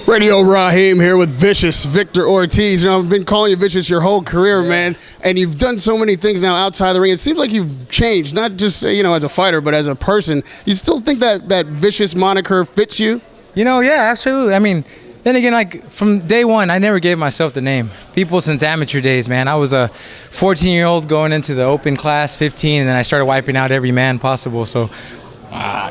Radio Raheem here with Vicious Victor Ortiz. You know, I've been calling you Vicious your whole career, man, and you've done so many things now outside of the ring. It seems like you've changed, not just as a fighter, but as a person. You still think that Vicious moniker fits you? Yeah, absolutely. I mean, then again, like from day one, I never gave myself the name. People since amateur days, man. I was a 14-year-old going into the open class, 15, and then I started wiping out every man possible. So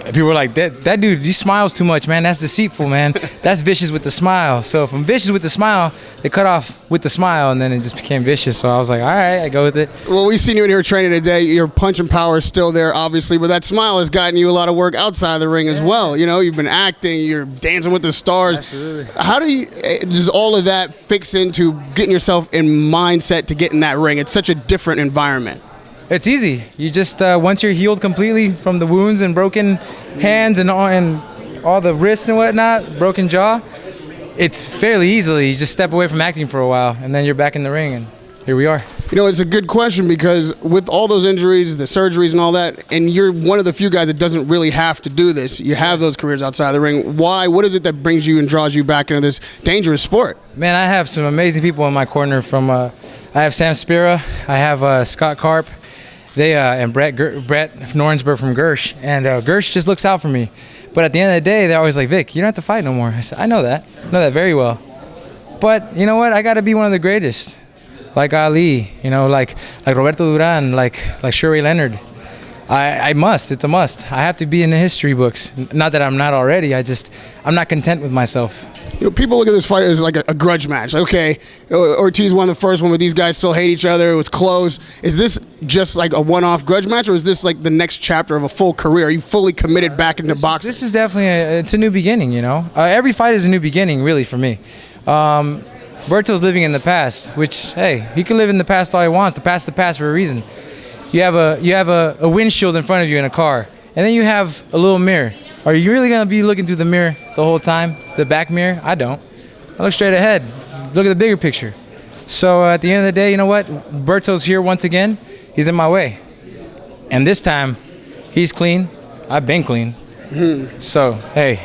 people were like, that dude, he smiles too much, man. That's deceitful, man. That's Vicious with the smile. So from Vicious with the smile, they cut off with the smile, and then it just became Vicious. So I was like, all right, I go with it. Well, we've seen you in here training today. Your punch and power is still there, obviously, but that smile has gotten you a lot of work outside of the ring as well. You've been acting, you're dancing with the stars. Absolutely. How does all of that fix into getting yourself in mindset to get in that ring? It's such a different environment. It's easy. You just once you're healed completely from the wounds and broken hands and all the wrists and whatnot, broken jaw, it's fairly easily. You just step away from acting for a while, and then you're back in the ring, and here we are. It's a good question because with all those injuries, the surgeries and all that, and you're one of the few guys that doesn't really have to do this. You have those careers outside of the ring. Why? What is it that brings you and draws you back into this dangerous sport? Man, I have some amazing people in my corner. I have Sam Spira, I have Scott Karp, and Brett Norensberg from Gersh, and Gersh just looks out for me. But at the end of the day, they're always like, Vic, you don't have to fight no more. I said, I know that very well. But you know what? I got to be one of the greatest, like Ali, like Roberto Duran, like Shuri Leonard. I must. It's a must. I have to be in the history books. Not that I'm not already. I'm not content with myself. People look at this fight as like a grudge match. Okay, Ortiz won the first one, but these guys still hate each other. It was close. Is this just like a one-off grudge match, or is this like the next chapter of a full career? Are you fully committed back into boxing? This is definitely it's a new beginning. Every fight is a new beginning, really, for me. Berto's living in the past, which, hey, he can live in the past all he wants. The past is the past for a reason. You have a windshield in front of you in a car, and then you have a little mirror. Are you really going to be looking through the mirror the whole time, the back mirror? I don't. I look straight ahead. Look at the bigger picture. So at the end of the day, you know what? Berto's here once again. He's in my way. And this time, he's clean. I've been clean. So, hey,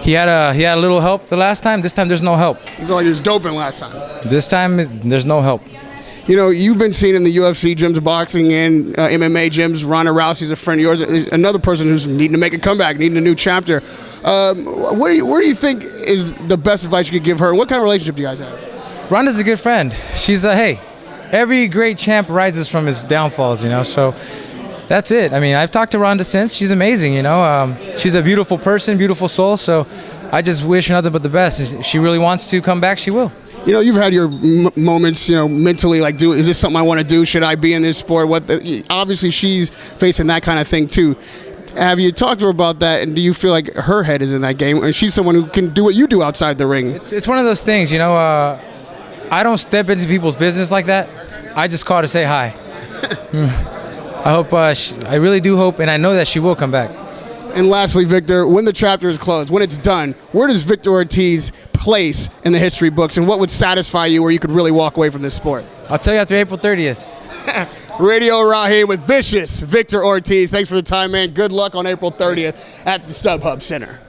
he had a little help the last time. This time, there's no help. You feel like he was doping last time. This time, there's no help. You've been seen in the UFC gyms of boxing and MMA gyms. Ronda Rousey's a friend of yours. Another person who's needing to make a comeback, needing a new chapter. Where do you think is the best advice you could give her? What kind of relationship do you guys have? Ronda's a good friend. She's hey, every great champ rises from his downfalls, so that's it. I mean, I've talked to Ronda since. She's amazing, She's a beautiful person, beautiful soul, so I just wish her nothing but the best. If she really wants to come back, she will. You've had your moments, mentally, like, is this something I want to do? Should I be in this sport? Obviously, she's facing that kind of thing, too. Have you talked to her about that, and do you feel like her head is in that game? And she's someone who can do what you do outside the ring. It's one of those things, I don't step into people's business like that. I just call to say hi. I really do hope, and I know that she will come back. And lastly, Victor, when the chapter is closed, when it's done, where does Victor Ortiz place in the history books, and what would satisfy you where you could really walk away from this sport? I'll tell you after April 30th. Radio Raheem with Vicious Victor Ortiz. Thanks for the time, man. Good luck on April 30th at the StubHub Center.